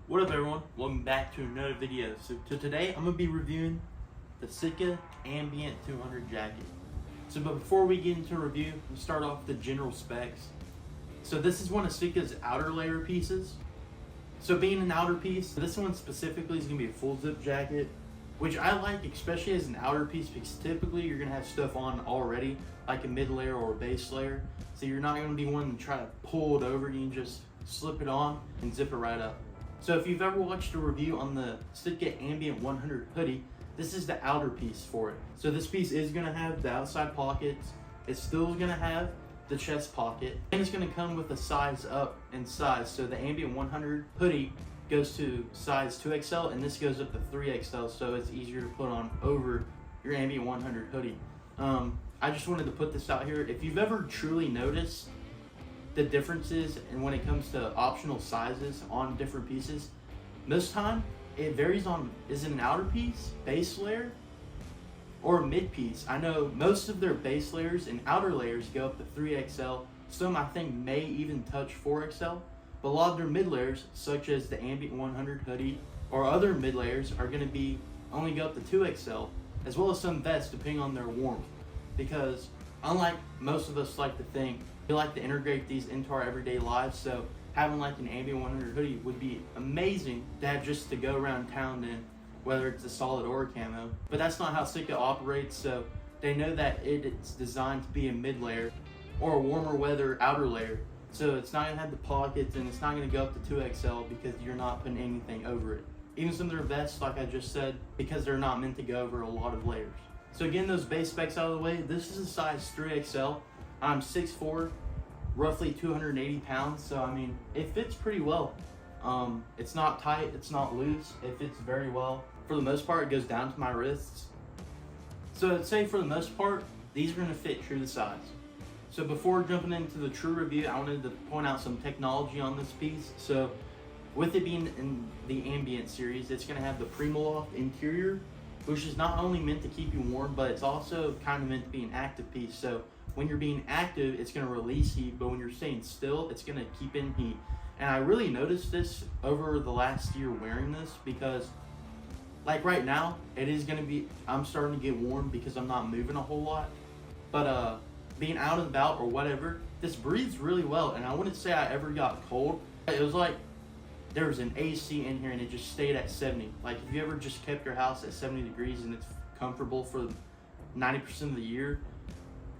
What up everyone, welcome back to another video. So today I'm going to be reviewing the SITKA Ambient 200 jacket. But before we get into a review, we'll start off with the general specs. So this is one of SITKA's outer layer pieces. So being an outer piece, this one specifically is going to be a full zip jacket, which I like especially as an outer piece because typically you're going to have stuff on already, like a mid layer or a base layer. So you're not going to be wanting to try to pull it over, you can just slip it on and zip it right up. So if you've ever watched a review on the SITKA Ambient 100 hoodie, this is the outer piece for it. So this piece is going to have the outside pockets, it's still going to have the chest pocket, and it's going to come with a size up in size. So the Ambient 100 hoodie goes to size 2XL and this goes up to 3XL, so it's easier to put on over your Ambient 100 hoodie. I just wanted to put this out here. If you've ever truly noticed the differences and when it comes to optional sizes on different pieces, most time it varies on, is it an outer piece, base layer, or a mid piece? I know most of their base layers and outer layers go up to 3XL. Some I think may even touch 4XL, but a lot of their mid layers, such as the Ambient 100 hoodie or other mid layers, are going to be only go up to 2XL, as well as some vests depending on their warmth. Because unlike most of us like to think, we like to integrate these into our everyday lives, so having like an Ambient 100 hoodie would be amazing to have just to go around town in, whether it's a solid or a camo. But that's not how SITKA operates, so they know that it's designed to be a mid layer or a warmer weather outer layer. So it's not going to have the pockets and it's not going to go up to 2XL because you're not putting anything over it. Even some of their vests, like I just said, because they're not meant to go over a lot of layers. So again, those base specs out of the way, this is a size 3XL. I'm 6'4", roughly 280 pounds, so I mean, it fits pretty well. It's not tight, it's not loose, it fits very well. For the most part, it goes down to my wrists. So I'd say for the most part, these are gonna fit true to size. So before jumping into the true review, I wanted to point out some technology on this piece. So with it being in the Ambient series, it's gonna have the Primaloft interior, which is not only meant to keep you warm, but it's also kind of meant to be an active piece. So when you're being active, it's going to release heat, but when you're staying still, it's going to keep in heat. And I really noticed this over the last year wearing this, because like right now, it is going to be, I'm starting to get warm because I'm not moving a whole lot. But being out and about or whatever, this breathes really well, and I wouldn't say I ever got cold. It was like there was an AC in here and it just stayed at 70. Like if you ever just kept your house at 70 degrees and it's comfortable for 90% of the year,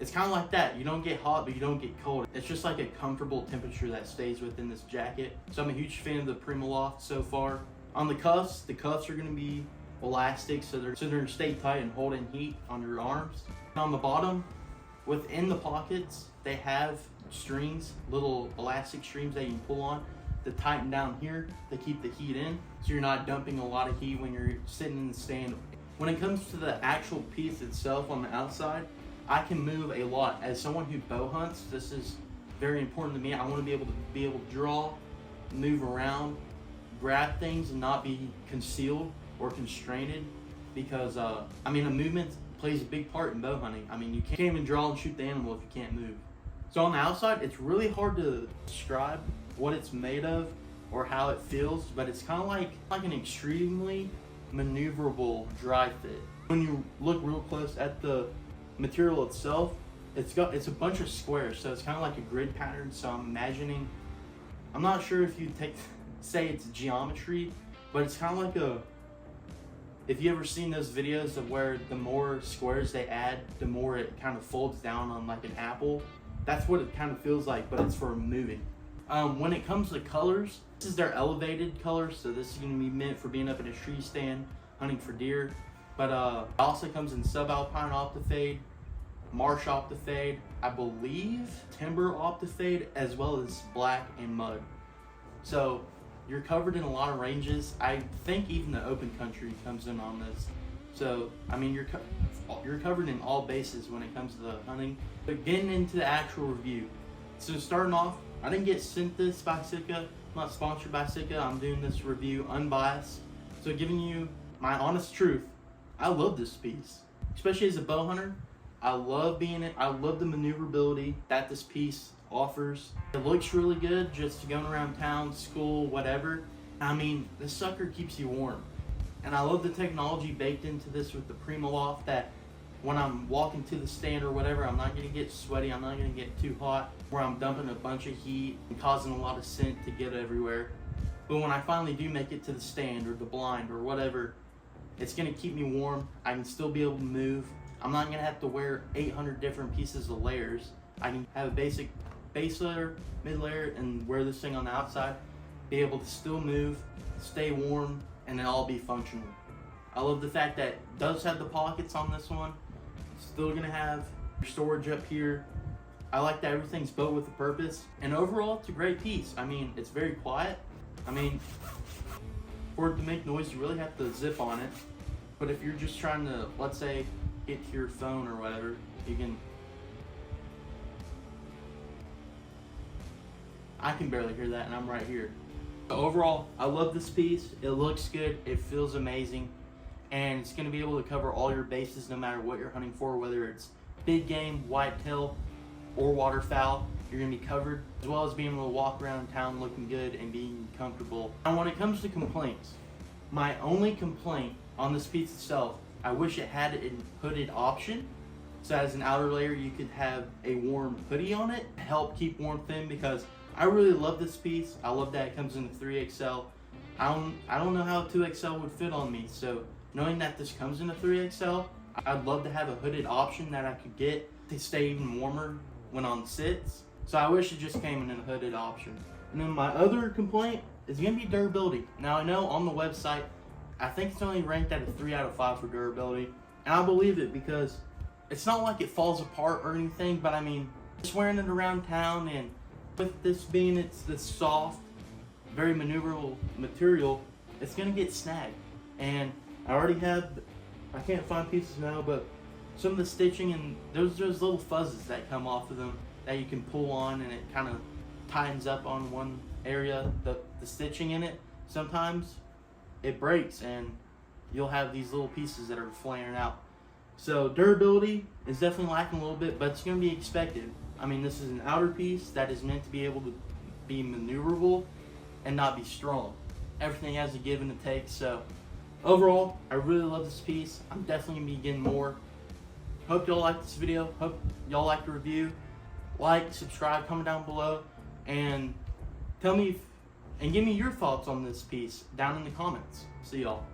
it's kind of like that. You don't get hot, but you don't get cold. It's just like a comfortable temperature that stays within this jacket. So I'm a huge fan of the Primaloft so far. On the cuffs are going to be elastic, so they're going to stay tight and hold in heat on your arms. And on the bottom, within the pockets, they have strings, little elastic strings that you can pull on to tighten down here to keep the heat in, so you're not dumping a lot of heat when you're sitting in the stand. When it comes to the actual piece itself on the outside, I can move a lot. As someone who bow hunts, this is very important to me. I want to be able to draw, move around, grab things, and not be concealed or constrained, because I mean, a movement plays a big part in bow hunting. I mean, you can't even draw and shoot the animal if you can't move. So on the outside, it's really hard to describe what it's made of or how it feels, but it's kind of like an extremely maneuverable dry fit. When you look real close at the material itself, it's a bunch of squares, so it's kind of like a grid pattern. So I'm imagining, I'm not sure if you say it's geometry, but it's kind of like if you ever seen those videos of where the more squares they add, the more it kind of folds down on like an apple. That's what it kind of feels like, but it's for moving. When it comes to colors, this is their elevated colors, so this is going to be meant for being up in a tree stand, hunting for deer. But it also comes in subalpine optifade, marsh optifade, I believe timber optifade, as well as black and mud. So you're covered in a lot of ranges. I think even the open country comes in on this. So I mean, you're covered in all bases when it comes to the hunting. But getting into the actual review, so starting off, I didn't get sent this by SITKA. I'm not sponsored by SITKA. I'm doing this review unbiased, so giving you my honest truth. I love this piece, especially as a bow hunter. I love the maneuverability that this piece offers. It looks really good just going around town, school, whatever. I mean, this sucker keeps you warm. And I love the technology baked into this with the Primaloft, that when I'm walking to the stand or whatever, I'm not going to get sweaty, I'm not going to get too hot, where I'm dumping a bunch of heat and causing a lot of scent to get everywhere. But when I finally do make it to the stand or the blind or whatever, it's going to keep me warm. I can still be able to move. I'm not going to have to wear 800 different pieces of layers. I can have a basic base layer, mid layer, and wear this thing on the outside, be able to still move, stay warm, and it all be functional. I love the fact that it does have the pockets on this one. Still gonna have your storage up here. I like that everything's built with a purpose, and overall it's a great piece. I mean, it's very quiet. I mean, for it to make noise, you really have to zip on it. But if you're just trying to, let's say, get to your phone or whatever, you can. I can barely hear that, and I'm right here. But overall, I love this piece. It looks good. It feels amazing. And it's going to be able to cover all your bases no matter what you're hunting for, whether it's big game, whitetail, or waterfowl. You're going to be covered, as well as being able to walk around town looking good and being comfortable. And when it comes to complaints, my only complaint on this piece itself, I wish it had a hooded option. So as an outer layer, you could have a warm hoodie on it to help keep warmth in, because I really love this piece. I love that it comes in the 3XL. I don't know how a 2XL would fit on me, so knowing that this comes in a 3XL, I'd love to have a hooded option that I could get to stay even warmer when on sits. So I wish it just came in a hooded option. And then my other complaint is going to be durability. Now I know on the website, I think it's only ranked at a 3 out of 5 for durability. And I believe it, because it's not like it falls apart or anything, but I mean, just wearing it around town, and with this being it's this soft, very maneuverable material, it's going to get snagged. And I already have, I can't find pieces now, but some of the stitching, and there's little fuzzes that come off of them that you can pull on, and it kind of tightens up on one area, the stitching in it. Sometimes it breaks and you'll have these little pieces that are flaring out. So durability is definitely lacking a little bit, but it's going to be expected. I mean, this is an outer piece that is meant to be able to be maneuverable and not be strong. Everything has a give and a take. So overall, I really love this piece. I'm definitely going to be getting more. Hope y'all like this video. Hope y'all like the review. Like, subscribe, comment down below, and tell me and give me your thoughts on this piece down in the comments. See y'all.